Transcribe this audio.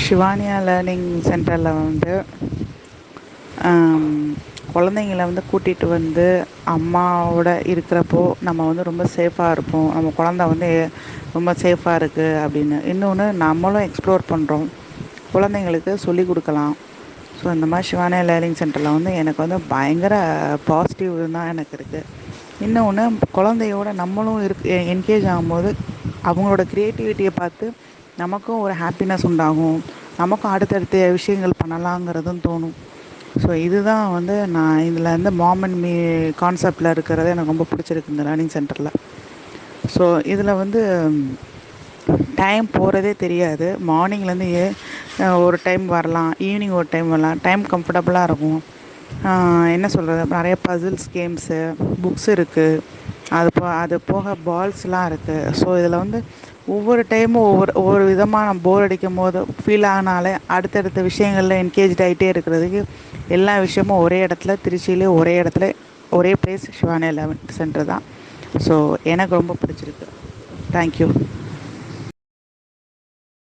ஷிவானியா learning சென்டரில் வந்து ஆம், குழந்தைங்கள வந்து கூட்டிகிட்டு வந்து அம்மாவோட இருக்கிறப்போ நம்ம வந்து ரொம்ப சேஃபாக இருப்போம். நம்ம குழந்த வந்து ரொம்ப சேஃபாக இருக்குது அப்படின்னு. இன்னொன்று நம்மளும் எக்ஸ்ப்ளோர் பண்ணுறோம், குழந்தைங்களுக்கு சொல்லி கொடுக்கலாம். ஸோ இந்த மாதிரி ஷிவானியா லேர்னிங் சென்டரில் வந்து எனக்கு வந்து பயங்கர பாசிட்டிவ் தான் எனக்கு இருக்குது. இன்னொன்று குழந்தையோட நம்மளும் என்கேஜ் ஆகும்போது அவங்களோட க்ரியேட்டிவிட்டியை பார்த்து நமக்கும் ஒரு ஹாப்பினஸ் உண்டாகும். நமக்கும் அடுத்தடுத்த விஷயங்கள் பண்ணலாங்கிறதும் தோணும். ஸோ இதுதான் வந்து நான் இதில் வந்து மாம் அண்ட் மீ கான்செப்டில் இருக்கிறது எனக்கு ரொம்ப பிடிச்சிருக்கு இந்த லேர்னிங் சென்டரில். ஸோ இதில் வந்து டைம் போகிறதே தெரியாது. மார்னிங்லேருந்து ஒரு டைம் வரலாம், ஈவினிங் ஒரு டைம் வரலாம். டைம் கம்ஃபர்டபுளாக இருக்கும். என்ன சொல்கிறது, நிறைய பசில்ஸ் கேம்ஸு, புக்ஸ் இருக்குது. அது போக பால்ஸ்லாம் இருக்குது. ஸோ இதில் வந்து ஒவ்வொரு டைமும் ஒவ்வொரு ஒவ்வொரு விதமாக நம்ம போர் அடிக்கும் போது ஃபீல் ஆனாலே அடுத்தடுத்த விஷயங்களில் என்கேஜ் ஆகிட்டே இருக்கிறதுக்கு எல்லா விஷயமும் ஒரே இடத்துல, திருச்சியிலே ஒரே இடத்துல, ஒரே பிளேஸ் ஷிவானியா 11th சென்டர் தான். ஸோ எனக்கு ரொம்ப பிடிச்சிருக்கு. தேங்க்யூ.